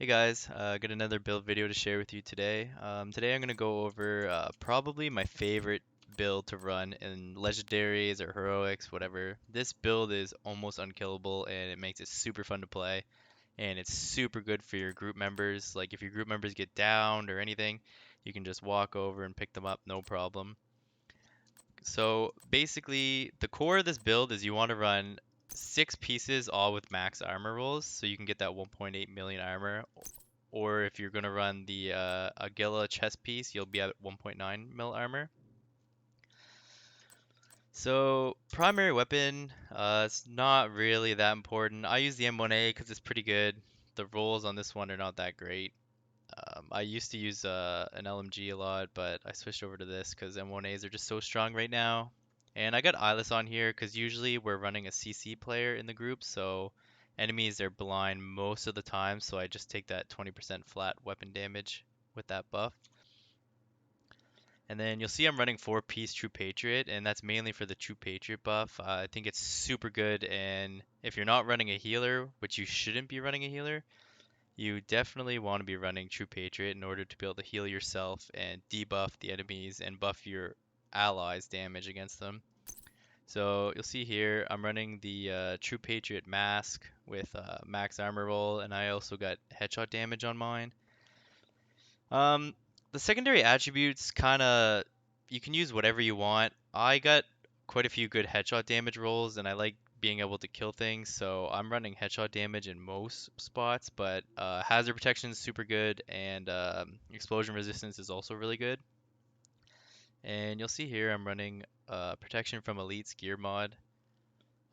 Hey guys, got another build video to share with you today. Today I'm going to go over probably my favorite build to run in legendaries or heroics, whatever. This build is almost unkillable and it makes it super fun to play, and it's super good for your group members. Like if your group members get downed or anything, you can just walk over and pick them up, no problem. So basically, the core of this build is you want to run 6 pieces all with max armor rolls, so you can get that 1.8 million armor. Or if you're going to run the Aguila chest piece, you'll be at 1.9 mil armor. So primary weapon, it's not really that important. I use the M1A because it's pretty good. The rolls on this one are not that great. I used to use an LMG a lot, but I switched over to this because M1As are just so strong right now. And I got Eyeless on here because usually we're running a CC player in the group, so enemies are blind most of the time, so I just take that 20% flat weapon damage with that buff. And then you'll see I'm running 4-piece True Patriot, and that's mainly for the True Patriot buff. I think it's super good, and if you're not running a healer, which you shouldn't be running a healer, you definitely want to be running True Patriot in order to be able to heal yourself and debuff the enemies and buff your allies' damage against them. So you'll see here I'm running the True Patriot mask with max armor roll, and I also got headshot damage on mine. Um, the secondary attributes kind of you can use whatever you want. I got quite a few good headshot damage rolls, and I like being able to kill things, so I'm running headshot damage in most spots, but hazard protection is super good, and explosion resistance is also really good. And you'll see here I'm running protection from elites gear mod.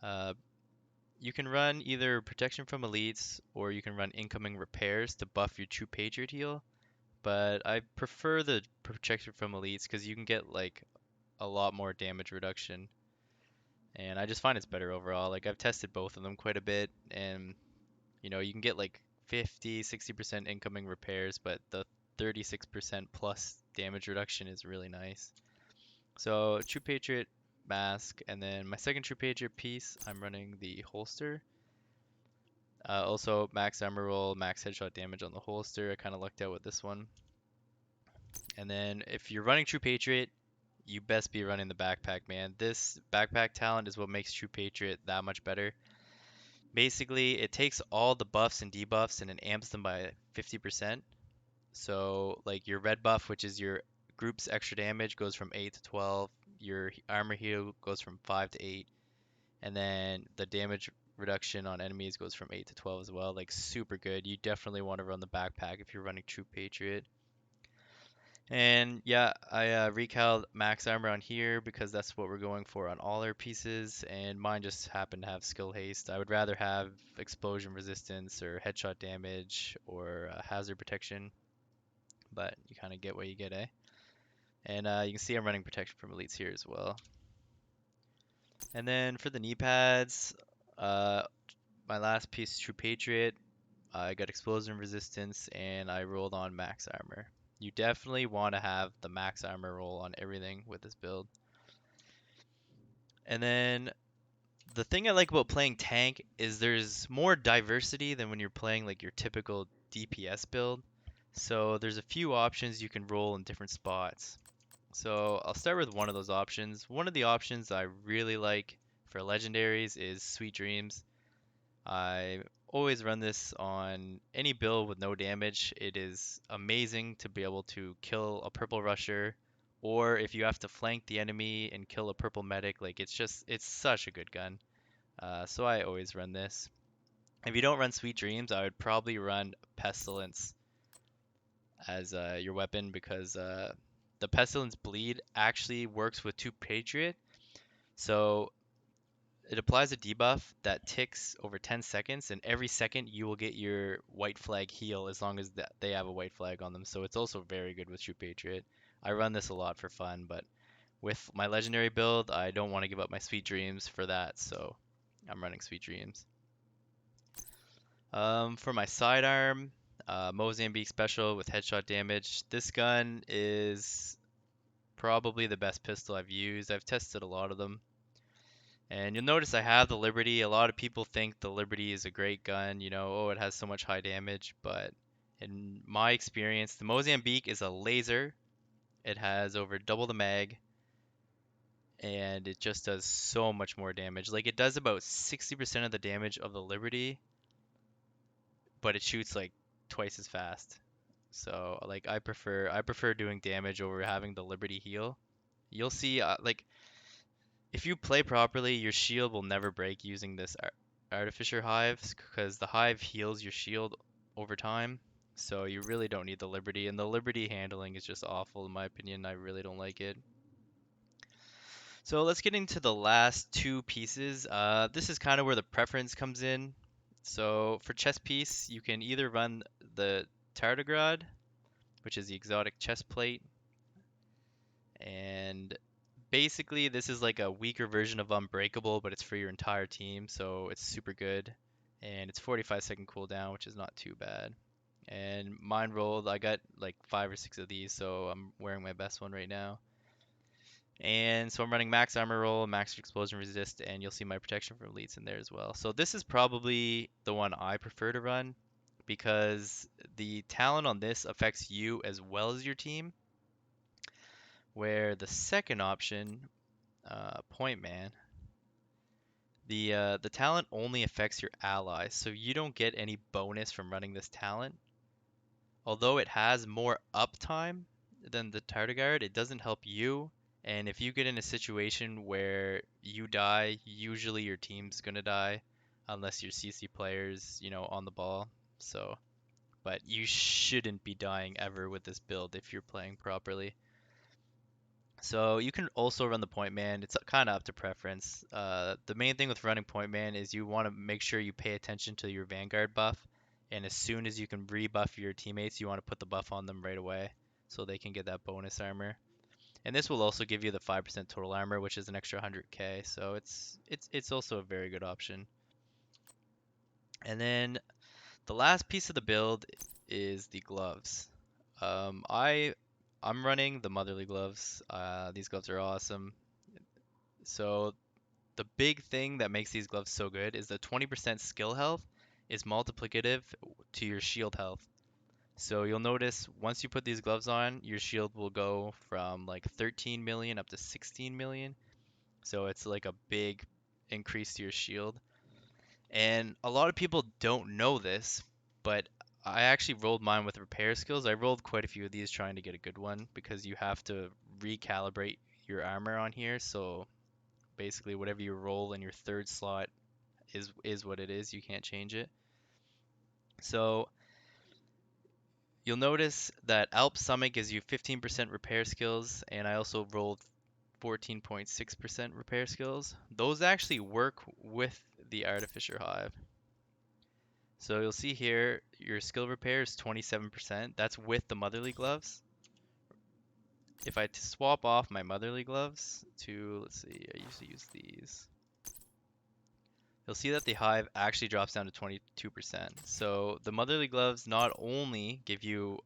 Uh, you can run either protection from elites or you can run incoming repairs to buff your true patriot heal. But I prefer the protection from elites because you can get like a lot more damage reduction, and I just find it's better overall. Like I've tested both of them quite a bit, and you can get like 50, 60% incoming repairs, but the 36% plus damage reduction is really nice. So True Patriot mask, and then my second True Patriot piece, I'm running the holster. Also max armor roll, max headshot damage on the holster. I kind of lucked out with this one. And then if you're running True Patriot, you best be running the backpack, man. This backpack talent is what makes True Patriot that much better. Basically, it takes all the buffs and debuffs and it amps them by 50%. So, like your red buff, which is your group's extra damage, goes from 8 to 12. Your armor heal goes from 5 to 8. And then the damage reduction on enemies goes from 8 to 12 as well. Like, super good. You definitely want to run the backpack if you're running True Patriot. And yeah, I recaled max armor on here because that's what we're going for on all our pieces, and mine just happened to have skill haste. I would rather have explosion resistance or headshot damage or hazard protection, but you kind of get what you get, eh? And you can see I'm running protection from elites here as well. And then for the knee pads, uh, my last piece, True Patriot, I got explosion resistance and I rolled on max armor. You definitely want to have the max armor roll on everything with this build. And then the thing I like about playing tank is there's more diversity than when you're playing like your typical DPS build. So there's a few options you can roll in different spots. So I'll start with one of those options. One of the options I really like for legendaries is Sweet Dreams. I always run this on any build with no damage. It is amazing to be able to kill a purple rusher, or if you have to flank the enemy and kill a purple medic, like it's such a good gun. So I always run this. If you don't run Sweet Dreams, I would probably run Pestilence as your weapon because the Pestilence bleed actually works with 2 Patriot. So it applies a debuff that ticks over 10 seconds, and every second you will get your white flag heal as long as they have a white flag on them. So it's also very good with True Patriot. I run this a lot for fun, but with my legendary build, I don't want to give up my Sweet Dreams for that, so I'm running Sweet Dreams. For my sidearm, Mozambique Special with headshot damage. This gun is probably the best pistol I've used. I've tested a lot of them. And you'll notice I have the Liberty. A lot of people think the Liberty is a great gun, oh, it has so much high damage, but In my experience, the Mozambique is a laser. It has over double the mag, and it just does so much more damage. Like it does about 60% of the damage of the Liberty, but it shoots like twice as fast. So like I prefer doing damage over having the Liberty heal. You'll see like if you play properly, your shield will never break using this Artificer Hives because the Hive heals your shield over time. So you really don't need the Liberty, and the Liberty handling is just awful in my opinion. I really don't like it. So let's get into the last two pieces. This is kind of where the preference comes in. So for chest piece, you can either run the Tardigrade, which is the exotic chest plate, and basically this is like a weaker version of Unbreakable, but it's for your entire team, so it's super good. And it's 45-second cooldown, which is not too bad. And mine rolled, I got like 5 or 6 of these, so I'm wearing my best one right now. And so I'm running max armor roll, max explosion resist, and you'll see my protection from elites in there as well. So this is probably the one I prefer to run because the talent on this affects you as well as your team, where the second option, Point Man, the talent only affects your allies, so you don't get any bonus from running this talent. Although it has more uptime than the Tardigrade, it doesn't help you. And if you get in a situation where you die, usually your team's gonna die, unless your CC player's, on the ball. So, but you shouldn't be dying ever with this build if you're playing properly. So you can also run the point man. It's kind of up to preference. The main thing with running point man is you want to make sure you pay attention to your Vanguard buff, and as soon as you can rebuff your teammates, you want to put the buff on them right away, so they can get that bonus armor. And this will also give you the 5% total armor, which is an extra 100k. So it's also a very good option. And then the last piece of the build is the gloves. Um, I I'm running the Motherly gloves. These gloves are awesome. So the big thing that makes these gloves so good is the 20% skill health is multiplicative to your shield health. So you'll notice once you put these gloves on, your shield will go from like 13 million up to 16 million. So it's like a big increase to your shield. And a lot of people don't know this, but I actually rolled mine with repair skills. I rolled quite a few of these trying to get a good one because you have to recalibrate your armor on here. So basically whatever you roll in your third slot is what it is. You can't change it. So you'll notice that Alp Summit gives you 15% repair skills, and I also rolled 14.6% repair skills. Those actually work with the Artificer Hive. So you'll see here your skill repair is 27%. That's with the Motherly gloves. If I swap off my Motherly gloves to, let's see, I used to use these. You'll see that the Hive actually drops down to 22%. So the Motherly gloves not only give you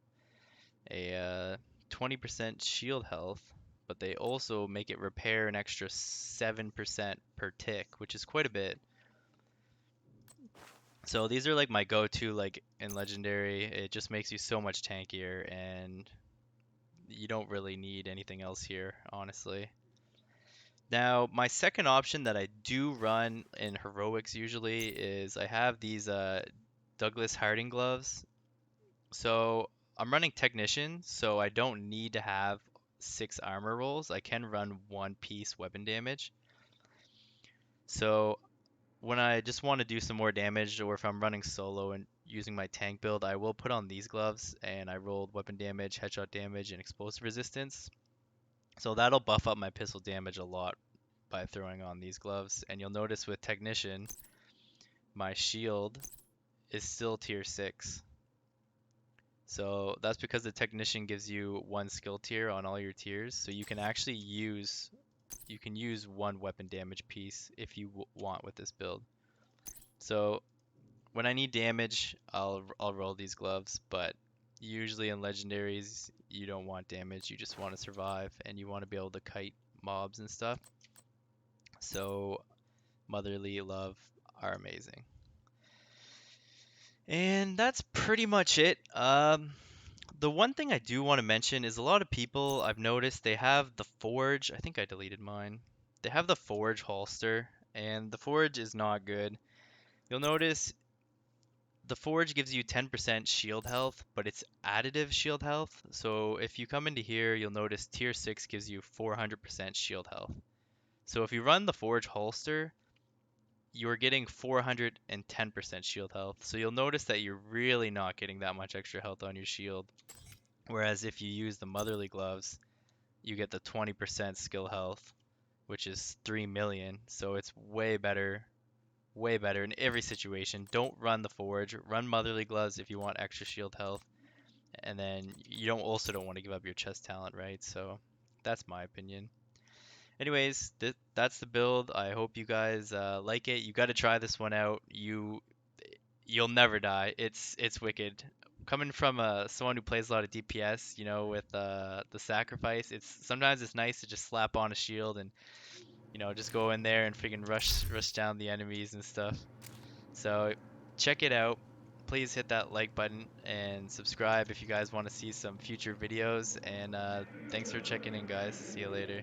a 20% shield health, but they also make it repair an extra 7% per tick, which is quite a bit. So these are like my go-to like in Legendary. It just makes you so much tankier and you don't really need anything else here, honestly. Now, my second option that I do run in Heroics usually is I have these Douglas Harding gloves. So I'm running Technician, so I don't need to have 6 armor rolls. I can run 1 piece weapon damage. So when I just want to do some more damage, or if I'm running solo and using my tank build, I will put on these gloves, and I rolled weapon damage, headshot damage, and explosive resistance. So that'll buff up my pistol damage a lot by throwing on these gloves. And you'll notice with Technician, my shield is still tier 6. So that's because the Technician gives you 1 skill tier on all your tiers. So you can actually use 1 weapon damage piece if you want with this build. So when I need damage, I'll roll these gloves, but usually in legendaries you don't want damage, you just want to survive and you want to be able to kite mobs and stuff. So Motherly Love are amazing. And that's pretty much it. The one thing I do want to mention is a lot of people I've noticed they have the Forge. I think I deleted mine. They have the Forge holster, and the Forge is not good. You'll notice the Forge gives you 10% shield health, but it's additive shield health. So if you come into here, you'll notice tier 6 gives you 400% shield health. So if you run the Forge holster, you're getting 410% shield health. So you'll notice that you're really not getting that much extra health on your shield. Whereas if you use the Motherly gloves, you get the 20% skill health, which is 3 million. So it's way better in every situation. Don't run the Forge, run Motherly gloves if you want extra shield health. And then you don't want to give up your chest talent, right? So that's my opinion. Anyways, that's the build. I hope you guys like it. You got to try this one out. You'll never die. It's wicked. Coming from someone who plays a lot of DPS, with the sacrifice, it's sometimes it's nice to just slap on a shield and just go in there and freaking rush down the enemies and stuff. So check it out. Please hit that like button and subscribe if you guys want to see some future videos. And thanks for checking in, guys. See you later.